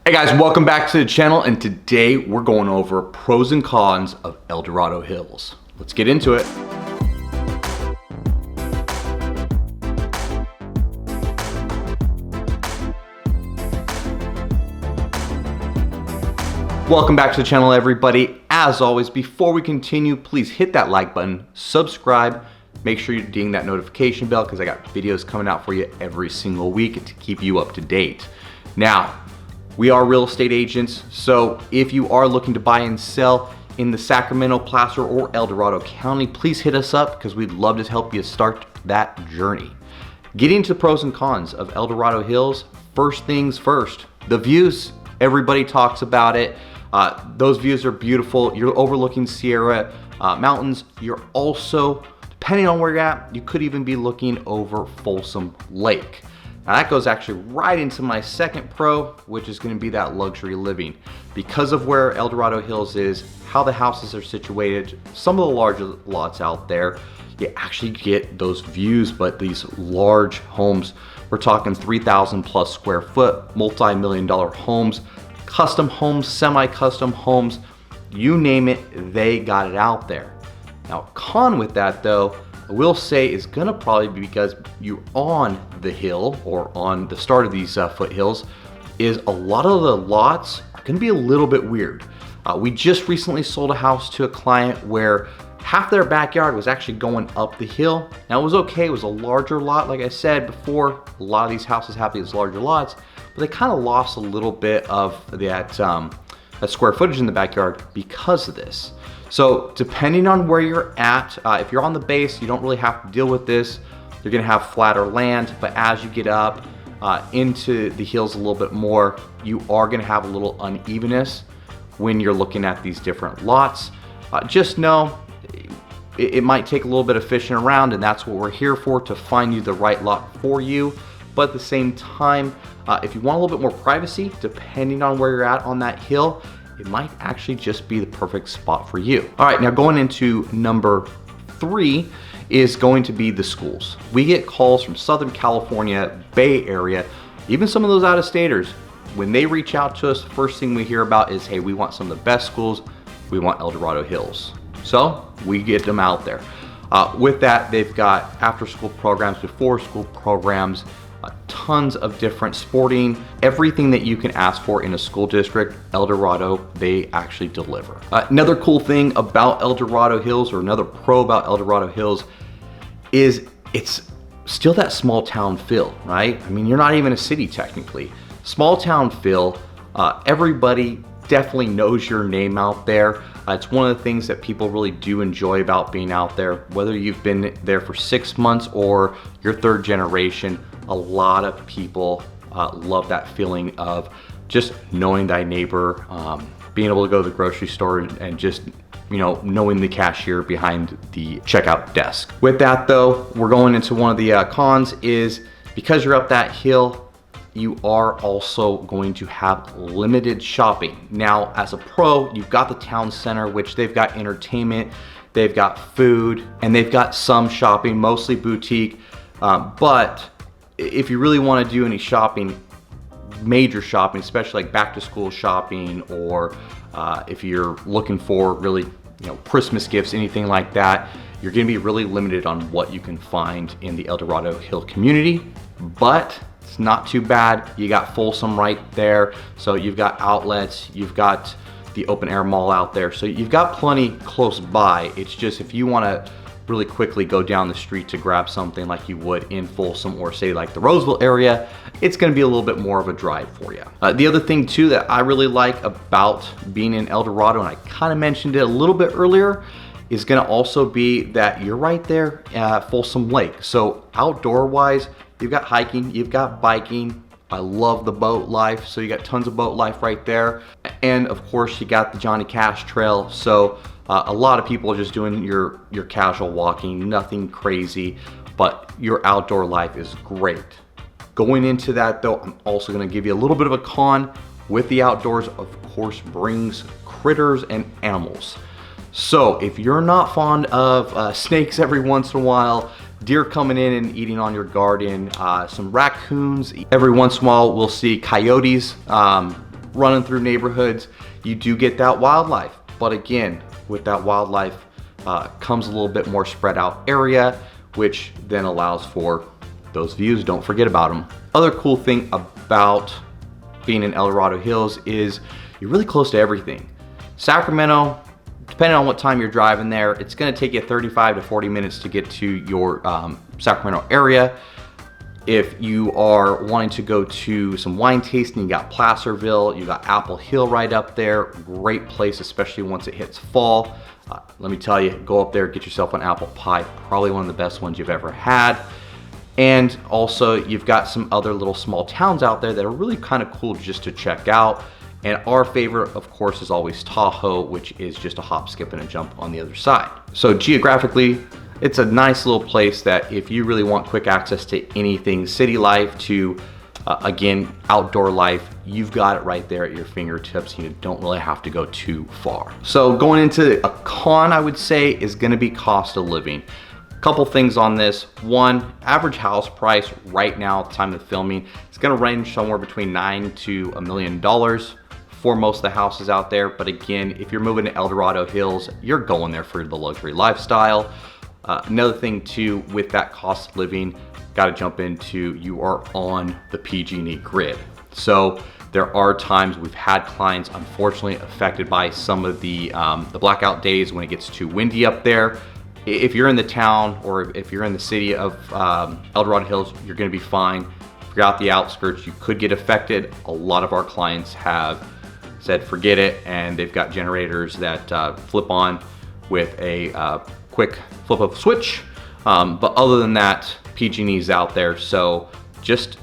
Hey guys, welcome back to the channel, and today we're going over pros and cons of Eldorado Hills. Let's get into it. Welcome back to the channel, everybody. As always, before we continue, please hit that like button, subscribe, make sure you're ding that notification bell because I got videos coming out for you every single week to keep you up to date. Now, we are real estate agents, so if you are looking to buy and sell in the Sacramento, Placer, or El Dorado County, please hit us up because we'd love to help you start that journey. Getting to the pros and cons of El Dorado Hills, first things first, the views. Everybody talks about it. Those views are beautiful. You're overlooking Sierra Mountains. You're also, depending on where you're at, you could even be looking over Folsom Lake. Now that goes actually right into my second pro, which is going to be that luxury living. Because of where El Dorado Hills is, how the houses are situated, some of the larger lots out there, you actually get those views, but these large homes, we're talking 3,000 plus square foot, multi-million-dollar homes, custom homes, semi-custom homes, you name it, they got it out there. Now, con with that though, I will say is gonna probably be because you're on the hill or on the start of these foothills, is a lot of the lots are gonna be a little bit weird. We just recently sold a house to a client where half their backyard was actually going up the hill. Now it was okay, it was a larger lot. Like I said before, a lot of these houses have these larger lots, but they kind of lost a little bit of that square footage in the backyard because of this. So depending on where you're at, if you're on the base, you don't really have to deal with this. You're gonna have flatter land, but as you get up into the hills a little bit more, you are gonna have a little unevenness when you're looking at these different lots. Just know, it might take a little bit of fishing around, and that's what we're here for, to find you the right lot for you. But at the same time, if you want a little bit more privacy, depending on where you're at on that hill, it might actually just be the perfect spot for you. All right, now going into number 3 is going to be the schools. We get calls from Southern California, Bay Area, even some of those out-of-staters. When they reach out to us, the first thing we hear about is, hey, we want some of the best schools. We want El Dorado Hills. So we get them out there. With that, they've got after-school programs, before-school programs, tons of different sporting, everything that you can ask for in a school district. El Dorado, they actually deliver. Another cool thing about El Dorado Hills, or another pro about El Dorado Hills, is it's still that small town feel, right? I mean, you're not even a city technically. Small town feel, everybody definitely knows your name out there. It's one of the things that people really do enjoy about being out there, whether you've been there for 6 months or your third generation. A lot of people love that feeling of just knowing thy neighbor, being able to go to the grocery store and just, you know, knowing the cashier behind the checkout desk. With that though, we're going into one of the cons is because you're up that hill, you are also going to have limited shopping. Now, as a pro, you've got the town center, which they've got entertainment, they've got food, and they've got some shopping, mostly boutique. But if you really want to do any shopping, major shopping, especially like back to school shopping, or if you're looking for really, you know, Christmas gifts, anything like that, you're going to be really limited on what you can find in the El Dorado Hill community. But it's not too bad. You got Folsom right there. So you've got outlets, you've got the open air mall out there. So you've got plenty close by. It's just if you want to really quickly go down the street to grab something like you would in Folsom or say like the Roseville area, it's going to be a little bit more of a drive for you. The other thing too that I really like about being in El Dorado, and I kind of mentioned it a little bit earlier, is going to also be that you're right there at Folsom Lake. So outdoor wise, you've got hiking, you've got biking. I love the boat life, so you got tons of boat life right there. And of course, you got the Johnny Cash Trail. So a lot of people are just doing your casual walking, nothing crazy, but your outdoor life is great. Going into that though, I'm also gonna give you a little bit of a con with the outdoors, of course, brings critters and animals. So if you're not fond of snakes every once in a while, deer coming in and eating on your garden, some raccoons. Every once in a while we'll see coyotes running through neighborhoods. You do get that wildlife, but again, with that wildlife comes a little bit more spread out area, which then allows for those views. Don't forget about them. Other cool thing about being in Dorado Hills is you're really close to everything. Sacramento, depending on what time you're driving there, it's gonna take you 35 to 40 minutes to get to your Sacramento area. If you are wanting to go to some wine tasting, you got Placerville, you got Apple Hill right up there. Great place, especially once it hits fall. Let me tell you, go up there, get yourself an apple pie. Probably one of the best ones you've ever had. And also you've got some other little small towns out there that are really kind of cool just to check out. And our favorite, of course, is always Tahoe, which is just a hop, skip, and a jump on the other side. So geographically, it's a nice little place that if you really want quick access to anything city life to, again, outdoor life, you've got it right there at your fingertips. You don't really have to go too far. So going into a con, I would say, is gonna be cost of living. Couple things on this. One, average house price right now at the time of filming, it's gonna range somewhere between $9 to $1 million for most of the houses out there. But again, if you're moving to Dorado Hills, you're going there for the luxury lifestyle. Another thing too, with that cost of living, gotta jump into, you are on the PG&E grid. So there are times we've had clients unfortunately affected by some of the blackout days when it gets too windy up there. If you're in the town or if you're in the city of Dorado Hills, you're gonna be fine. If you're out the outskirts, you could get affected. A lot of our clients have said forget it, and they've got generators that flip on with a quick flip of a switch. But other than that, PG&E's out there. So just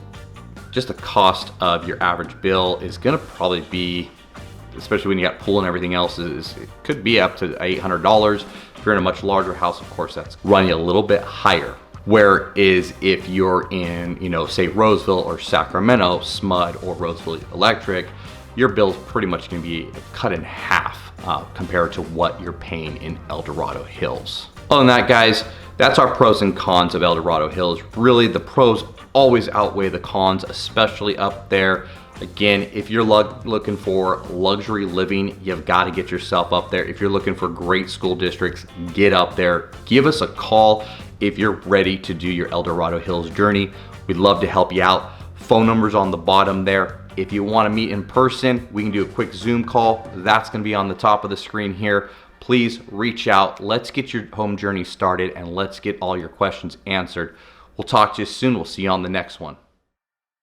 the cost of your average bill is gonna probably be, especially when you got pool and everything else, it could be up to $800. If you're in a much larger house, of course, that's running a little bit higher. Whereas if you're in, say Roseville or Sacramento, SMUD or Roseville Electric, your bill's pretty much gonna be cut in half compared to what you're paying in Dorado Hills. Other than that, guys, that's our pros and cons of Dorado Hills. Really, the pros always outweigh the cons, especially up there. Again, if you're looking for luxury living, you've got to get yourself up there. If you're looking for great school districts, get up there. Give us a call if you're ready to do your Dorado Hills journey. We'd love to help you out. Phone number's on the bottom there. If you want to meet in person, we can do a quick Zoom call. That's going to be on the top of the screen here. Please reach out. Let's get your home journey started and let's get all your questions answered. We'll talk to you soon. We'll see you on the next one.